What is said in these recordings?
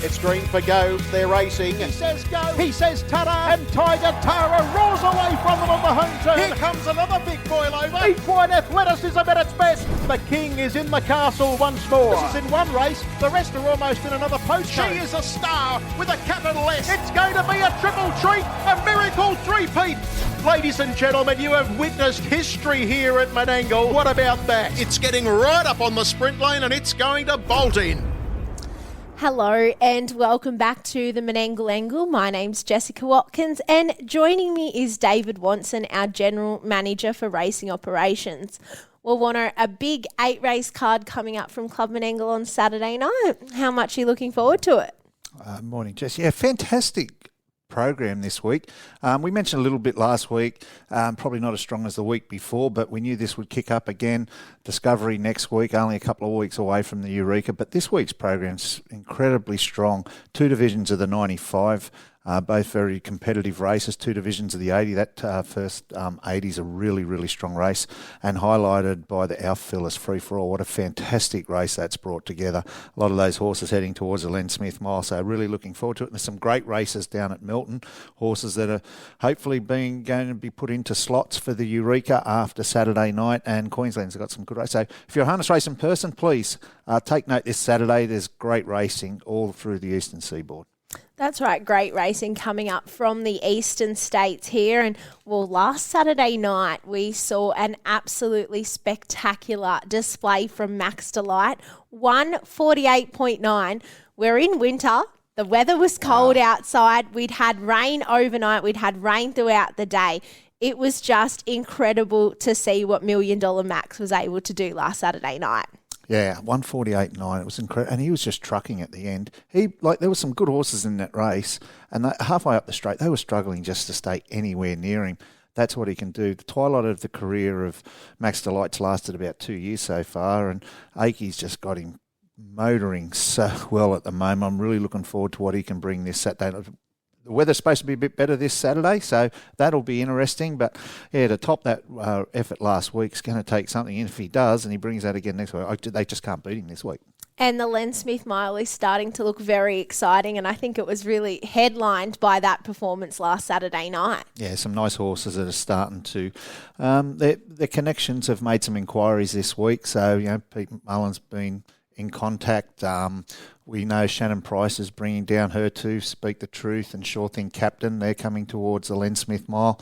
It's green for go. They're racing. He says go. He says ta-da. And Tiger Tara rolls away from them on the home turn. Here comes another big boil over. Equine athleticism at its best. The king is in the castle once more. This is in one race. The rest are almost in another postcode. She is a star with a capital S. It's going to be a triple treat. A miracle three-peat. Ladies and gentlemen, you have witnessed history here at Menangle. What about that? It's getting right up on the sprint lane and it's going to bolt in. Hello and welcome back to the Menangle Angle. My name's Jessica Watkins and joining me is David Wonson, our General Manager for Racing Operations. Well, Warner, a big 8-race card coming up from Club Menangle on Saturday night. How much are you looking forward to it? Morning, Jess. Yeah, fantastic program this week. We mentioned a little bit last week, probably not as strong as the week before, but we knew this would kick up again. Discovery next week, only a couple of weeks away from the Eureka, but this week's program's incredibly strong. 2 divisions of the 95, both very competitive races, 2 divisions of the 80. That first 80 is a really, really strong race and highlighted by the Alf Phillis Free-for-All. What a fantastic race that's brought together. A lot of those horses heading towards the Len Smith Mile, so really looking forward to it. And there's some great races down at Milton, horses that are hopefully going to be put into slots for the Eureka after Saturday night, and Queensland's got some good races. So if you're a harness racing person, please take note this Saturday. There's great racing all through the eastern seaboard. That's right, great racing coming up from the eastern states here. And well, last Saturday night we saw an absolutely spectacular display from Max Delight. 148.9. We're in winter. The weather was cold outside. We'd had rain overnight. We'd had rain throughout the day. It was just incredible to see what $1 Million Max was able to do last Saturday night. Yeah, 148.9. It was incredible, and he was just trucking at the end. There were some good horses in that race, and halfway up the straight, they were struggling just to stay anywhere near him. That's what he can do. The twilight of the career of Max Delight's lasted about 2 years so far, and Akey's just got him motoring so well at the moment. I'm really looking forward to what he can bring this Saturday. The weather's supposed to be a bit better this Saturday, so that'll be interesting. But, yeah, to top that effort last week is going to take something. And if he does and he brings that again next week, they just can't beat him this week. And the Len Smith Mile is starting to look very exciting, and I think it was really headlined by that performance last Saturday night. Yeah, some nice horses that are starting to their connections have made some inquiries this week. So, Pete Mullen's been in contact. We know Shannon Price is bringing down her to Speak the Truth and Sure Thing Captain. They're coming towards the Len Smith Mile.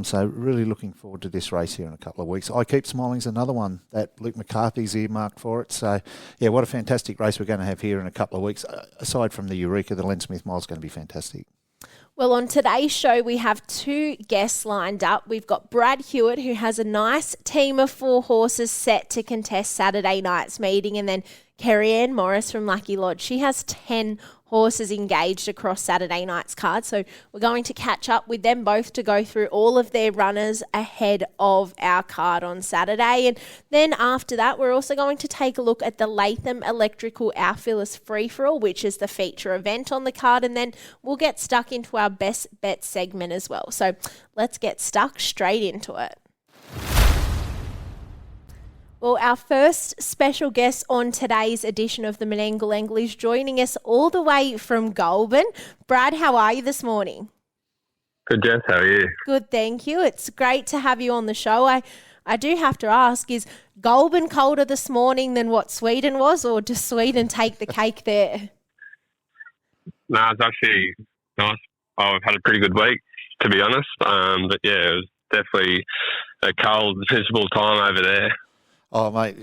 So really looking forward to this race here in a couple of weeks. I Keep Smiling's another one that Luke McCarthy's earmarked for it. So, yeah, what a fantastic race we're going to have here in a couple of weeks. Aside from the Eureka, the Len Smith Mile is going to be fantastic. Well, on today's show, we have 2 guests lined up. We've got Brad Hewitt, who has a nice team of 4 horses set to contest Saturday night's meeting, and then KerryAnn Morris from Lucky Lodge. She has 10 horses engaged across Saturday night's card. So we're going to catch up with them both to go through all of their runners ahead of our card on Saturday. And then after that, we're also going to take a look at the Latham Electrical Alf Phillis Free-for-All, which is the feature event on the card. And then we'll get stuck into our best bet segment as well. So let's get stuck straight into it. Well, our first special guest on today's edition of the Menangle Angle is joining us all the way from Goulburn. Brad, how are you this morning? Good, Jess. How are you? Good, thank you. It's great to have you on the show. I do have to ask, is Goulburn colder this morning than what Sweden was, or does Sweden take the cake there? No, it's actually nice. I've had a pretty good week, to be honest. But, yeah, it was definitely a cold, miserable time over there. Oh, mate,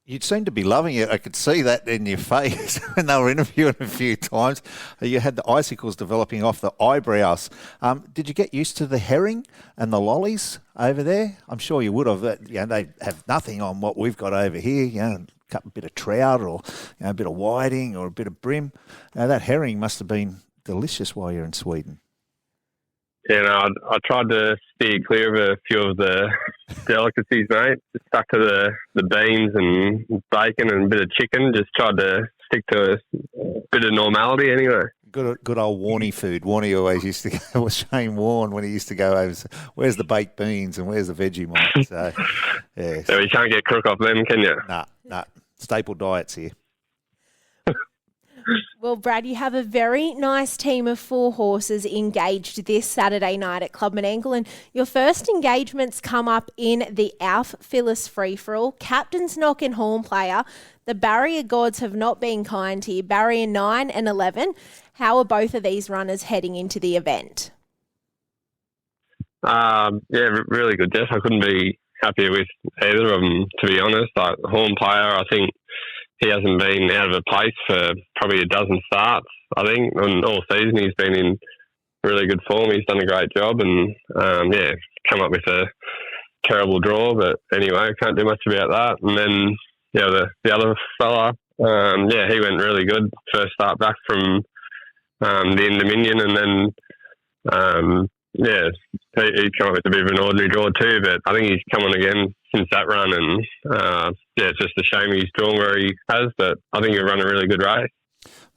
you seem to be loving it. I could see that in your face when they were interviewing a few times. You had the icicles developing off the eyebrows. Did you get used to the herring and the lollies over there? I'm sure you would have. They have nothing on what we've got over here. A bit of trout or a bit of whiting or a bit of brim. That herring must have been delicious while you're in Sweden. Yeah, no, I tried to steer clear of a few of the delicacies, mate. Just stuck to the beans and bacon and a bit of chicken. Just tried to stick to a bit of normality anyway. Good old Warnie food. Warnie always used to go with Shane Warne when he used to go over, where's the baked beans and where's the Vegemite? So, yeah. So you can't get crook off them, can you? Nah. Staple diets here. Well, Brad, you have a very nice team of 4 horses engaged this Saturday night at Club Menangle, and your first engagements come up in the Alf Phillis Free-For-All, Captain's Knock and Horn Player. The barrier gods have not been kind here, barrier 9 and 11. How are both of these runners heading into the event? Really good, Jess. I couldn't be happier with either of them, to be honest. Like, Horn Player, I think he hasn't been out of a place for probably a dozen starts, I think. And all season he's been in really good form. He's done a great job and, come up with a terrible draw. But anyway, I can't do much about that. And then, the other fella, he went really good. First start back from the Dominion, and then, he's come up with a bit of an ordinary draw too, but I think he's come on again since that run, and it's just a shame he's drawn where he has, but I think he'll run a really good race.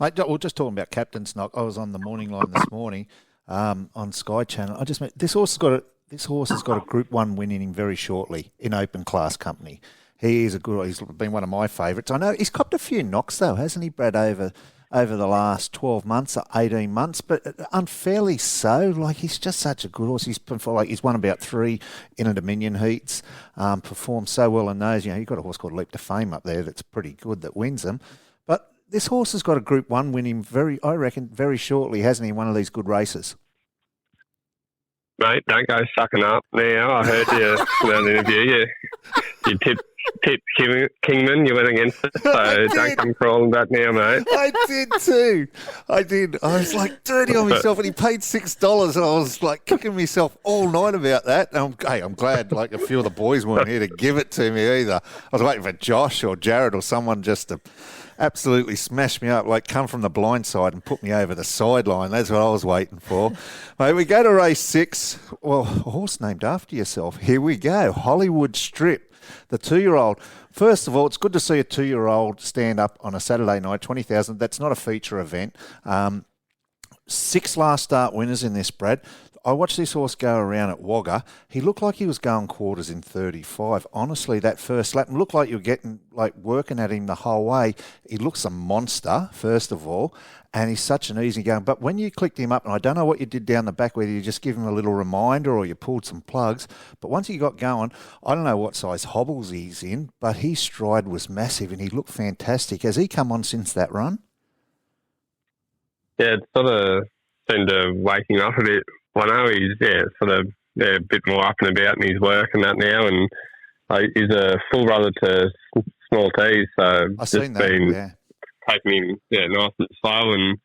Mate, we're just talking about Captain's Knock. I was on the morning line this morning on Sky Channel. This horse has got a Group 1 win in him very shortly in open class company. He's been one of my favourites. I know he's copped a few knocks though, hasn't he, Brad, over the last 12 months or 18 months, but unfairly so. Like, he's just such a good horse. He's won about 3 in a Dominion heats, performed so well in those. You've got a horse called Leap to Fame up there that's pretty good that wins them. But this horse has got a Group 1 win him very shortly, hasn't he, one of these good races? Mate, don't go sucking up now. I heard you in an interview. You tipped Kingman, you went against it, so don't come crawling back now, mate. I did too. I was like dirty on myself, and he paid $6, and I was like kicking myself all night about that. And I'm glad like a few of the boys weren't here to give it to me either. I was waiting for Josh or Jared or someone just to absolutely smash me up, like come from the blind side and put me over the sideline. That's what I was waiting for. Mate, we go to race 6. Well, a horse named after yourself. Here we go. Hollywood Strip. The 2-year-old. First of all, it's good to see a 2-year-old stand up on a Saturday night, 20,000. That's not a feature event. 6 last start winners in this, Brad. I watched this horse go around at Wagga. He looked like he was going quarters in 35. Honestly, that first lap looked like you were getting working at him the whole way. He looks a monster, first of all, and he's such an easy going. But when you clicked him up, and I don't know what you did down the back, whether you just give him a little reminder or you pulled some plugs, but once he got going, I don't know what size hobbles he's in, but his stride was massive and he looked fantastic. Has he come on since that run? Yeah, it sort of seemed to wake him up a bit. I know he's a bit more up and about in his work and that now, and he's a full brother to Small T's, so I've seen that, taking him nice and slow, and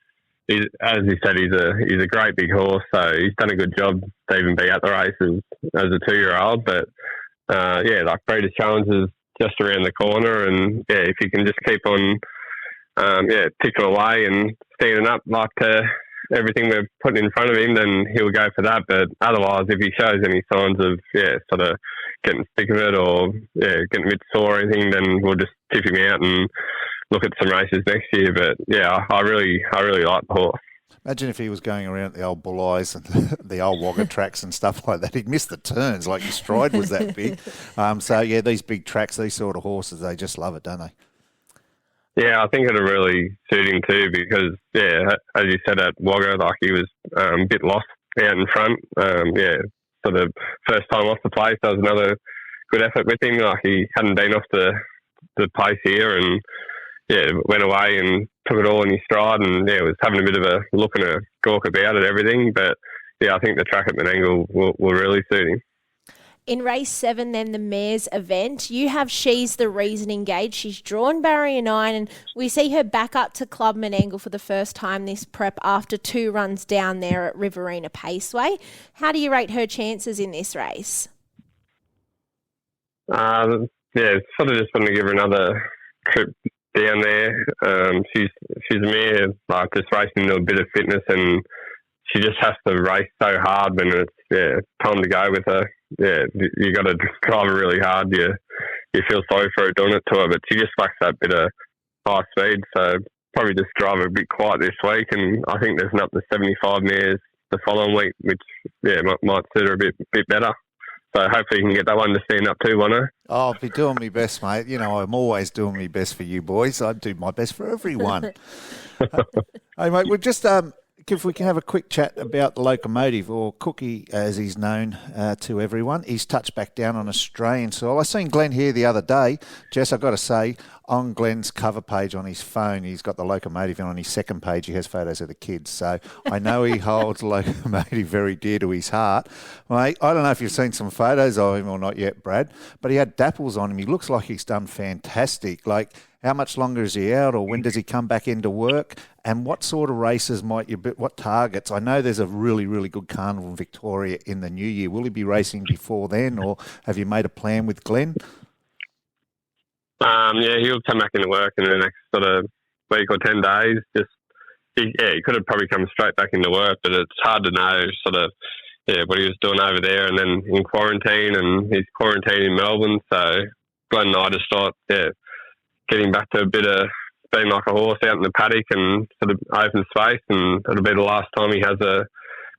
as he said, he's a great big horse, so he's done a good job to even be at the races as a 2-year-old. But Breeders' Challenge is just around the corner, and if he can just keep on ticking away and standing up like everything we're putting in front of him, then he'll go for that. But otherwise, if he shows any signs of sort of getting sick of it or getting a bit sore or anything, then we'll just tip him out and look at some races next year. But I really like the horse. Imagine if he was going around the old Bull Eyes and the old Wagga tracks and stuff like that. He'd miss the turns, like his stride was that big. These big tracks, these sort of horses, they just love it, don't they? Yeah, I think it'll really suit him too because, as you said at Wagga, he was a bit lost out in front. Sort of first time off the place, that was another good effort with him. He hadn't been off the pace here and, went away and took it all in his stride and, was having a bit of a look and a gawk about it, everything. But, I think the track at Menangle will really suit him. In race 7, then, the mares event, you have She's the Reason engaged. She's drawn barrier 9, and we see her back up to Club Menangle for the first time this prep after 2 runs down there at Riverina Paceway. How do you rate her chances in this race? Sort of just want to give her another trip down there. She's a mare, just racing into a bit of fitness, and she just has to race so hard when it's time to go with her. You got to drive her really hard. You feel sorry for her doing it to her, but she just lacks that bit of high speed. So probably just drive her a bit quiet this week, and I think there's an up to 75 mares the following week, which might suit her a bit better. So hopefully you can get that one to stand up too, Wonno. Oh, I'll be doing my best, mate. You know, I'm always doing my best for you boys. I do my best for everyone. Hey, mate, we'll just if we can have a quick chat about the Locomotive, or Cookie as he's known to everyone. He's touched back down on Australian soil. I seen Glenn here the other day. Jess, I've got to say, on Glenn's cover page on his phone, he's got the Locomotive, and on his second page he has photos of the kids. So I know he holds Locomotive very dear to his heart. Mate, I don't know if you've seen some photos of him or not yet, Brad, but he had dapples on him. He looks like he's done fantastic. Like, how much longer is he out, or when does he come back into work? And what sort of races might you, what targets? I know there's a really, really good carnival in Victoria in the new year. Will he be racing before then, or have you made a plan with Glenn? Yeah, he'll come back into work in the next sort of week or 10 days. He could have probably come straight back into work, but it's hard to know sort of what he was doing over there, and then in quarantine, and he's quarantined in Melbourne. So Glenn and I just thought, getting back to a bit of being like a horse out in the paddock and sort of open space, and it'll be the last time he has a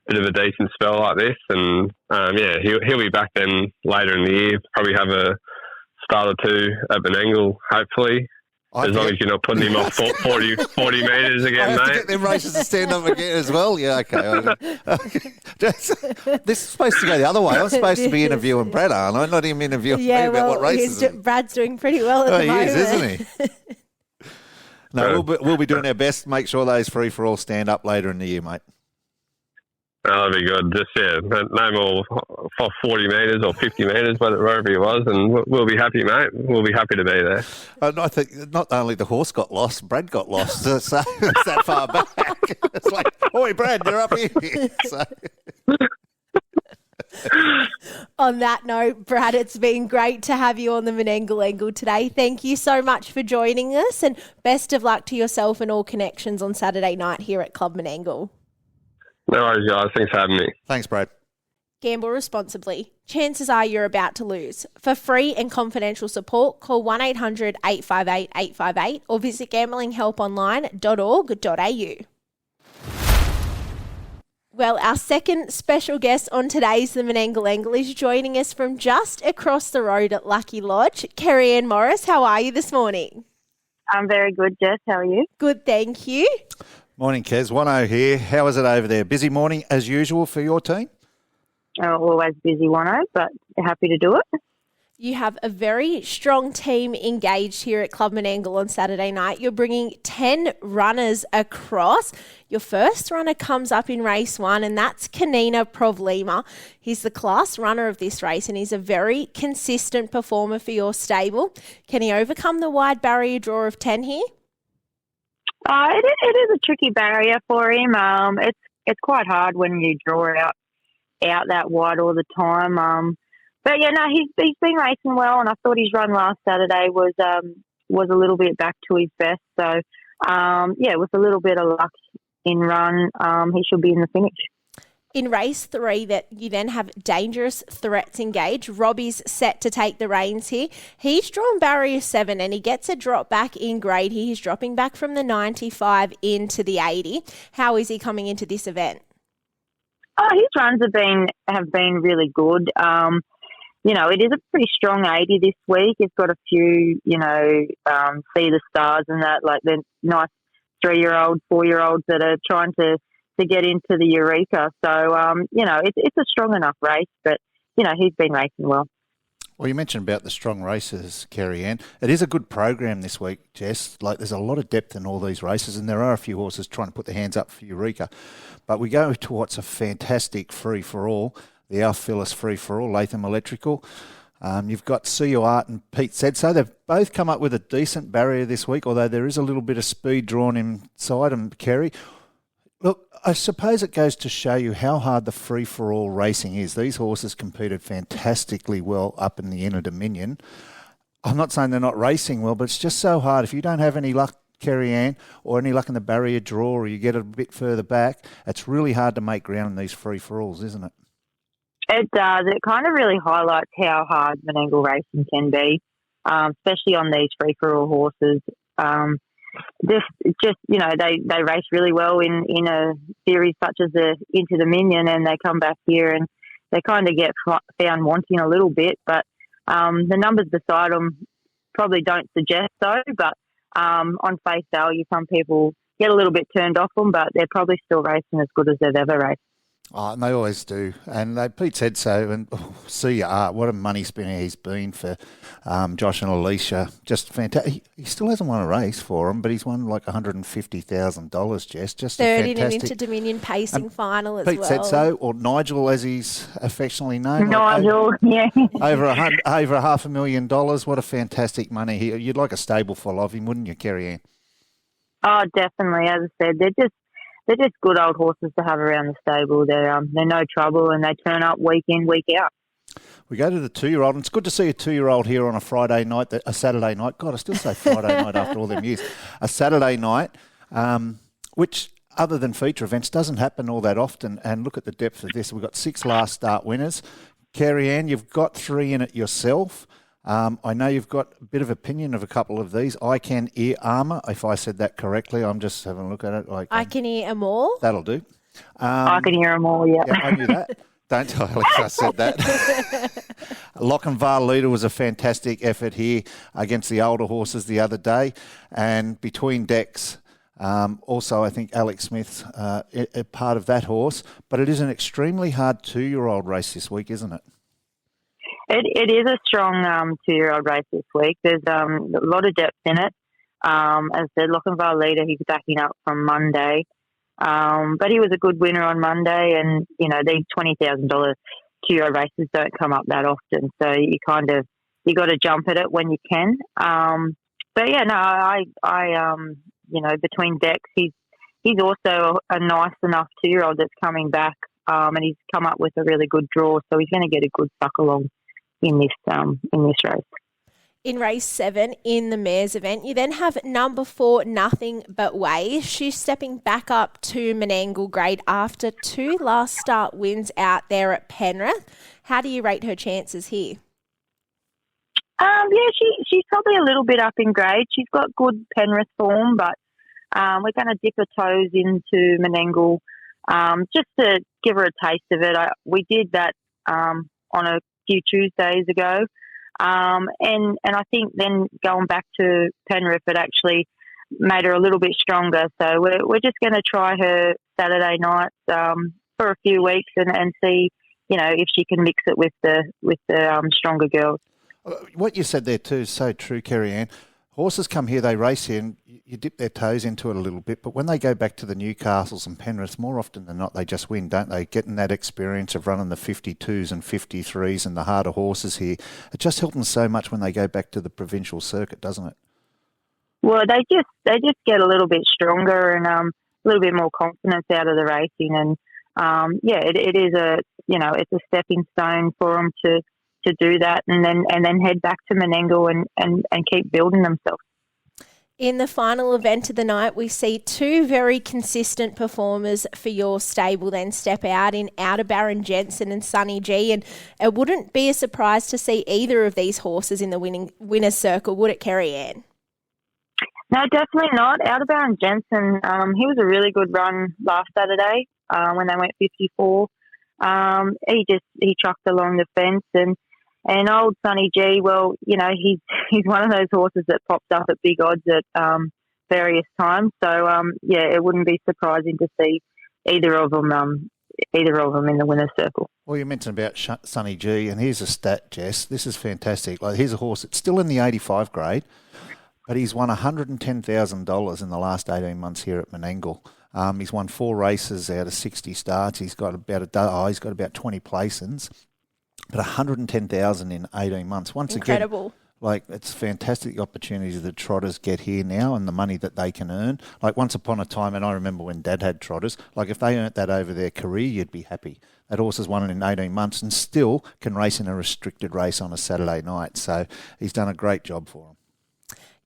bit of a decent spell like this. And he'll be back then later in the year. Probably have a start or two at Menangle, hopefully. As long as you're not putting him off 40 metres again, I have mate. to get them races to stand up again as well. Yeah, okay. This is supposed to go the other way. I'm supposed to be interviewing Brad, aren't I? Not him interviewing me about what races. Brad's doing pretty well at the moment. He is, isn't he? No, we'll be doing our best to make sure those free-for-all stand up later in the year, mate. That'll be good. Just, no more for 40 metres or 50 metres, wherever he was, and we'll be happy, mate. We'll be happy to be there. I think not only the horse got lost, Brad got lost. So it's that far back. It's like, oi, Brad, you're up here. So. On that note, Brad, it's been great to have you on the Menangle Angle today. Thank you so much for joining us, and best of luck to yourself and all connections on Saturday night here at Club Menangle. No worries, guys. Thanks for having me. Thanks, Brad. Gamble responsibly. Chances are you're about to lose. For free and confidential support, call 1-800-858-858 or visit gamblinghelponline.org.au. Well, our second special guest on today's The Menangle Angle is joining us from just across the road at Lucky Lodge. KerryAnn Morris, how are you this morning? I'm very good, Jess. How are you? Good, thank you. Morning, Kez. 1-0 here. How is it over there? Busy morning as usual for your team? Always busy, 1-0, but happy to do it. You have a very strong team engaged here at Club Menangle on Saturday night. You're bringing 10 runners across. Your first runner comes up in race 1, and that's Kanina Provlima. He's the class runner of this race, and he's a very consistent performer for your stable. Can he overcome the wide barrier draw of 10 here? It is a tricky barrier for him. It's quite hard when you draw out that wide all the time. But yeah, no, he's been racing well, and I thought his run last Saturday was a little bit back to his best. So with a little bit of luck in run, he should be in the finish. In race 3, that you then have Dangerous Threats engaged. Robbie's set to take the reins here. He's drawn barrier 7, and he gets a drop back in grade here. He's dropping back from the 95 into the 80. How is he coming into this event? His runs have been really good. It is a pretty strong 80 this week. It's got a few, See the Stars and that, like the nice 3-year-olds, 4-year-olds that are trying to get into the Eureka. So, it's a strong enough race, but, he's been racing well. Well, you mentioned about the strong races, KerryAnn. It is a good program this week, Jess. Like, there's a lot of depth in all these races, and there are a few horses trying to put their hands up for Eureka. But we go to what's a fantastic free-for-all, the Alf Phillis free-for-all, Latham Electrical. You've got CU Art and Pete said so. They've both come up with a decent barrier this week, although there is a little bit of speed drawn inside them, Kerry. Look, I suppose it goes to show you how hard the free-for-all racing is. These horses competed fantastically well up in the Inner Dominion. I'm not saying they're not racing well, but it's just so hard. If you don't have any luck, KerryAnn, or any luck in the barrier draw, or you get it a bit further back, it's really hard to make ground in these free-for-alls, isn't it? It does. It kind of really highlights how hard Menangle racing can be, especially on these free-for-all horses. They race really well in a series such as the Inter Dominion, and they come back here and they kind of get found wanting a little bit, but the numbers beside them probably don't suggest so. But on face value, some people get a little bit turned off them, but they're probably still racing as good as they've ever raced. Oh, and they always do. And Pete said so. And see Art, what a money spinner he's been for Josh and Alicia. Just fantastic. He still hasn't won a race for him, but he's won like $150,000, Jess. Just third in an fantastic Inter-Dominion pacing final as Pete well. said so, or Nigel as he's affectionately known. Nigel, yeah. Over $500,000. What a fantastic money. You'd like a stable full of him, wouldn't you, KerryAnn? Oh, definitely. As I said, they're just good old horses to have around the stable. They're no trouble, and they turn up week in, week out. We go to the 2-year-old, and it's good to see a 2-year-old here on a Friday night, a Saturday night. God, I still say Friday night after all them years. A Saturday night, which, other than feature events, doesn't happen all that often. And look at the depth of this. We've got 6 last start winners. KerryAnn, you've got 3 in it yourself. I know you've got a bit of opinion of a couple of these. I Can Ear Armour, if I said that correctly. I'm just having a look at it. I Can Ear them all. That'll do. I can hear them all, yeah. Yeah, I knew that. Don't tell Alex I said that. Lochinvar Leader was a fantastic effort here against the older horses the other day. And between decks, also I think Alex Smith's a part of that horse. But it is an extremely hard 2-year-old race this week, isn't it? It is a strong 2-year-old race this week. There's a lot of depth in it. As I said, Lochinvar Leader, he's backing up from Monday. But he was a good winner on Monday, and, you know, these $20,000 2-year-old races don't come up that often. So you got to jump at it when you can. But yeah, no, I you know, between decks, he's also a nice enough 2-year-old that's coming back. And he's come up with a really good draw, so he's going to get a good suck along in this race. In race 7, in the mares event, you then have number 4, Nothing But Way. She's stepping back up to Menangle grade after 2 last start wins out there at Penrith. How do you rate her chances here? Yeah, she's probably a little bit up in grade. She's got good Penrith form, but we're going to dip her toes into Menangle just to give her a taste of it. We did that on a few Tuesdays ago. And I think then going back to Penrith, it actually made her a little bit stronger. So we're just going to try her Saturday nights for a few weeks and see, you know, if she can mix it with the stronger girls. What you said there too is so true, KerryAnn. Horses come here, they race here, and you dip their toes into it a little bit. But when they go back to the Newcastles and Penriths, more often than not, they just win, don't they? Getting that experience of running the 52s and 53s and the harder horses here, it just helps them so much when they go back to the provincial circuit, doesn't it? Well, they just get a little bit stronger and a little bit more confidence out of the racing, and it is it's a stepping stone for them to do that, and then head back to Menangle and keep building themselves. In the final event of the night, we see 2 very consistent performers for your stable then step out in Outer Baron Jensen and Sunny G, and it wouldn't be a surprise to see either of these horses in the winner's circle, would it, KerryAnn? No, definitely not. Outer Baron Jensen, he was a really good run last Saturday when they went 54. He trucked along the fence, and old Sunny G, well, you know, he's one of those horses that pops up at big odds at various times. So it wouldn't be surprising to see either of them in the winner's circle. Well, you mentioned about Sunny G, and here's a stat, Jess. This is fantastic. Like, here's a horse that's still in the 85 grade, but he's won $110,000 in the last 18 months here at Menangle. He's won 4 races out of 60 starts. He's got about 20 placings. But $110,000 in 18 months. Once Incredible. Again, like, it's fantastic opportunities that trotters get here now and the money that they can earn. Like, once upon a time, and I remember when Dad had trotters, like, if they earned that over their career, you'd be happy. That horse has won it in 18 months and still can race in a restricted race on a Saturday night. So he's done a great job for him.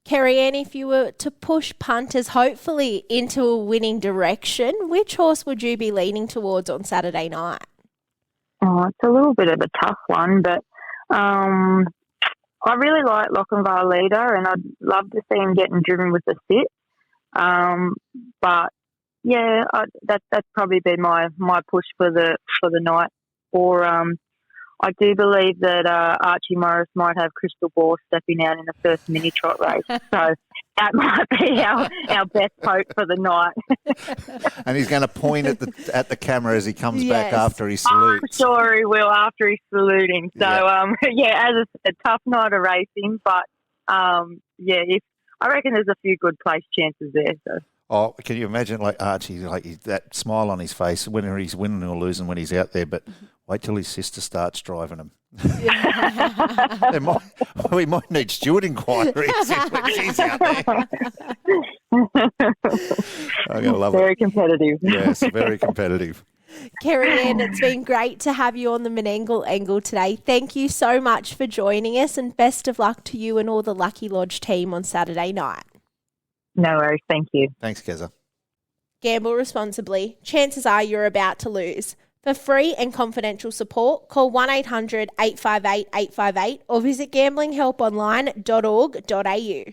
KerryAnn, if you were to push punters hopefully into a winning direction, which horse would you be leaning towards on Saturday night? Oh, it's a little bit of a tough one, but I really like Lochinvar Leader, and I'd love to see him getting driven with the sit. But yeah, that'd probably be my push for the night. or I do believe that Archie Morris might have Crystal Ball stepping out in the first mini trot race. So that might be our best hope for the night. And he's going to point at the camera as he comes back after he salutes. I'm sure he will after he's saluting. So, as a tough night of racing. But, if I reckon there's a few good place chances there. So. Oh, can you imagine, like Archie, that smile on his face, whether he's winning or losing when he's out there, but wait till his sister starts driving him. We might need steward inquiries when she's out there. I'm going to love very competitive. Yes, very competitive. KerryAnn, it's been great to have you on the Menangle Angle today. Thank you so much for joining us, and best of luck to you and all the Lucky Lodge team on Saturday night. No worries, thank you. Thanks, Keza. Gamble responsibly. Chances are you're about to lose. For free and confidential support, call 1-800-858-858 or visit gamblinghelponline.org.au.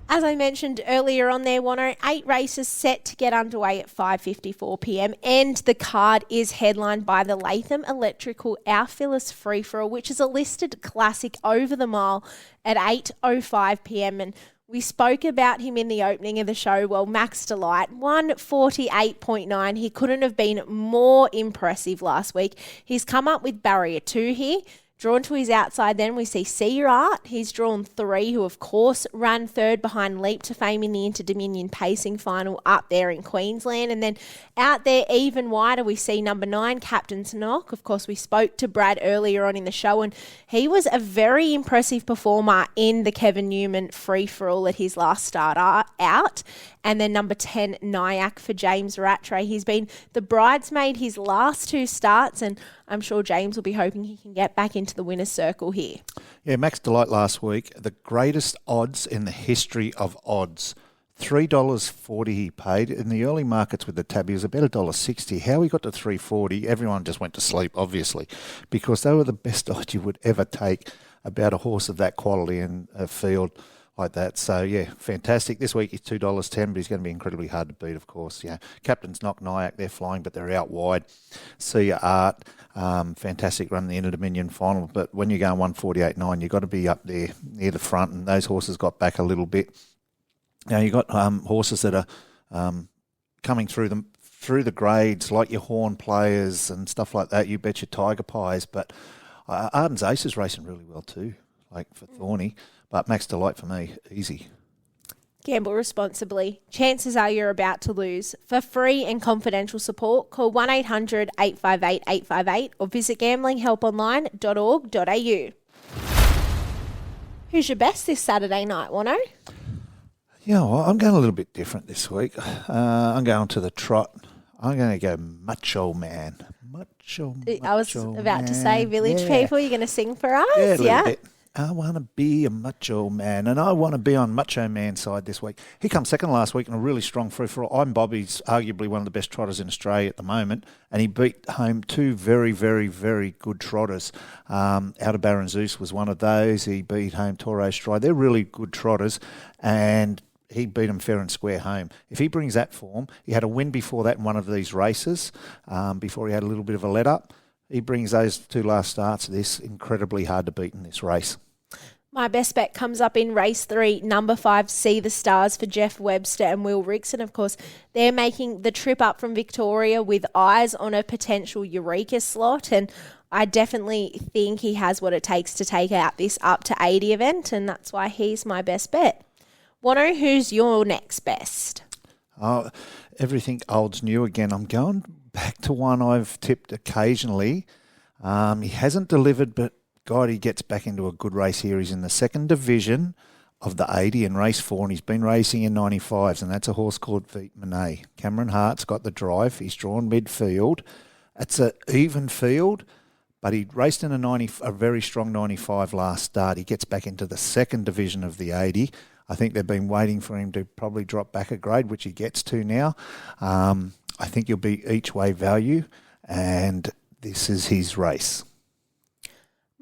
As I mentioned earlier on there, 8 races set to get underway at 5:54 p.m. and the card is headlined by the Latham Electrical Alf Phillis Free-For-All, which is a listed classic over the mile at 8:05 p.m. and we spoke about him in the opening of the show. Well, Max Delight, 148.9. He couldn't have been more impressive last week. He's come up with barrier 2 here. Drawn to his outside then, we see Sea Art. He's drawn 3, who of course ran third behind Leap to Fame in the Inter-Dominion Pacing Final up there in Queensland. And then out there even wider, we see number 9, Captain's Knock. Of course, we spoke to Brad earlier on in the show, and he was a very impressive performer in the Kevin Newman Free-For-All at his last start out. And then number 10, Nyack for James Rattray. He's been the bridesmaid his last 2 starts, and I'm sure James will be hoping he can get back into the winner's circle here. Yeah, Max Delight last week, the greatest odds in the history of odds. $3.40 he paid. In the early markets with the tab, he was about $1.60. How he got to $3.40, everyone just went to sleep, obviously, because they were the best odds you would ever take about a horse of that quality in a field like that. So, yeah, fantastic. This week he's $2.10, but he's going to be incredibly hard to beat, of course. Yeah, Captain's Knock, Nyack, they're flying, but they're out wide. Sea Art, fantastic run in the Inter-Dominion final, but when you're going 148.9, you've got to be up there near the front, and those horses got back a little bit. Now, you've got horses that are coming through the grades, like your Horn Players and stuff like that. You bet your Tiger Pies, but Arden's Ace is racing really well too, like for Thorny. But Max Delight for me, easy. Gamble responsibly. Chances are you're about to lose. For free and confidential support, call 1-800-858-858 or visit gamblinghelponline.org.au. Who's your best this Saturday night, Wano? Yeah, well, I'm going a little bit different this week. I'm going to the trot. I'm going to go Macho Man. I was about to say Village People. You're going to sing for us? Yeah, a little bit. I want to be a macho man, and I want to be on Macho Man's side this week. He comes second last week in a really strong free-for-all. I'm Bobby's arguably one of the best trotters in Australia at the moment, and he beat home 2 very, very, very good trotters. Out of Baron Zeus was one of those. He beat home Toro Stride. They're really good trotters, and he beat them fair and square home. If he brings that form, he had a win before that in one of these races, before he had a little bit of a let-up. He brings those 2 last starts. This incredibly hard to beat in this race. My best bet comes up in race 3, number 5, See the Stars for Jeff Webster and Will Ricks. And of course, they're making the trip up from Victoria with eyes on a potential Eureka slot. And I definitely think he has what it takes to take out this up to 80 event. And that's why he's my best bet. Wano, who's your next best? Oh, everything old's new again. I'm going back to one I've tipped occasionally. He hasn't delivered, but God, he gets back into a good race here. He's in the 2nd division of the 80 in race 4, and he's been racing in 95s, and that's a horse called Vite Monet. Cameron Hart's got the drive. He's drawn midfield. It's an even field, but he raced in a very strong 95 last start. He gets back into the 2nd division of the 80. I think they've been waiting for him to probably drop back a grade, which he gets to now. I think he'll be each way value, and this is his race.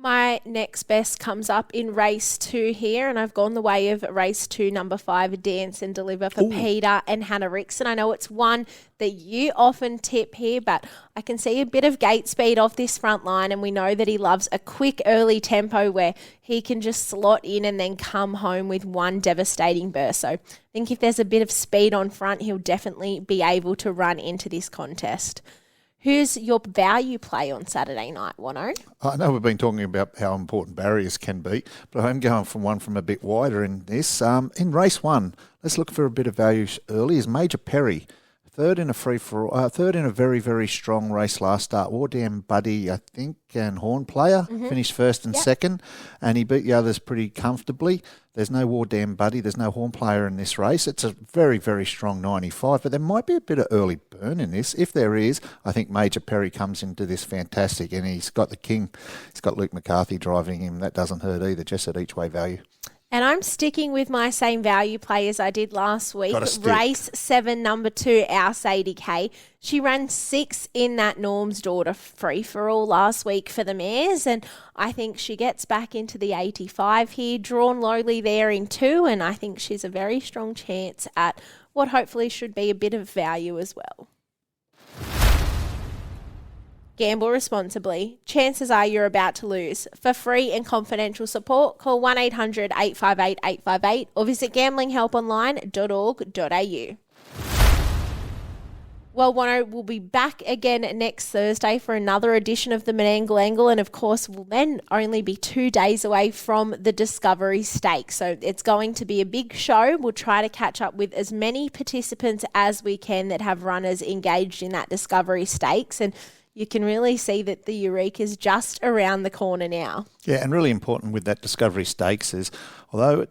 My next best comes up in race 2 here, and I've gone the way of race 2, number 5, Dance and Deliver for Peter and Hannah Rickson. I know it's one that you often tip here, but I can see a bit of gate speed off this front line, and we know that he loves a quick early tempo where he can just slot in and then come home with one devastating burst. So I think if there's a bit of speed on front, he'll definitely be able to run into this contest. Who's your value play on Saturday night, Wano? I know we've been talking about how important barriers can be, but I'm going from one from a bit wider in this. In race 1, let's look for a bit of value early, is Major Perry. Third in a very, very strong race last start. War Damn Buddy, I think, and Horn Player finished first and second, and he beat the others pretty comfortably. There's no War Damn Buddy, there's no Horn Player in this race. It's a very, very strong 95, but there might be a bit of early burn in this. If there is, I think Major Perry comes into this fantastic, and he's got the king. He's got Luke McCarthy driving him. That doesn't hurt either, just at each way value. And I'm sticking with my same value play as I did last week. Race 7, number 2, our Sadie K. She ran 6 in that Norm's Daughter free for all last week for the mares, and I think she gets back into the 85 here, drawn lowly there in 2, and I think she's a very strong chance at what hopefully should be a bit of value as well. Gamble responsibly. Chances are you're about to lose. For free and confidential support, call 1-800-858-858 or visit gamblinghelponline.org.au. Well, Wano, we'll be back again next Thursday for another edition of the Menangle Angle, and of course we'll then only be 2 days away from the Discovery Stakes. So it's going to be a big show. We'll try to catch up with as many participants as we can that have runners engaged in that Discovery Stakes, and you can really see that the Eureka is just around the corner now. Yeah, and really important with that Discovery Stakes is, although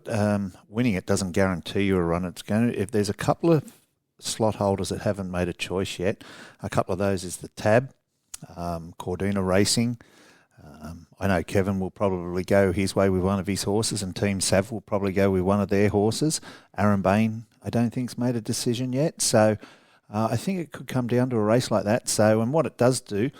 winning it doesn't guarantee you a run, if there's a couple of slot holders that haven't made a choice yet, a couple of those is the Tab, Cordina Racing. I know Kevin will probably go his way with one of his horses, and Team Sav will probably go with one of their horses. Aaron Bain, I don't think's made a decision yet, so I think it could come down to a race like that. So, and what it does do,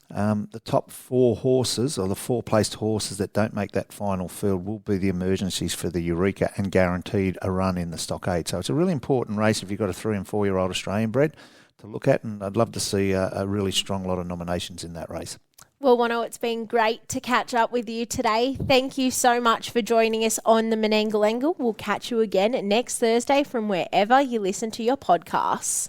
the top 4 horses, or the 4 placed horses that don't make that final field, will be the emergencies for the Eureka and guaranteed a run in the Stockade. So it's a really important race if you've got a 3 and 4-year-old Australian bred to look at, and I'd love to see a really strong lot of nominations in that race. Well, Wano, it's been great to catch up with you today. Thank you so much for joining us on the Menangle Angle. We'll catch you again next Thursday from wherever you listen to your podcasts.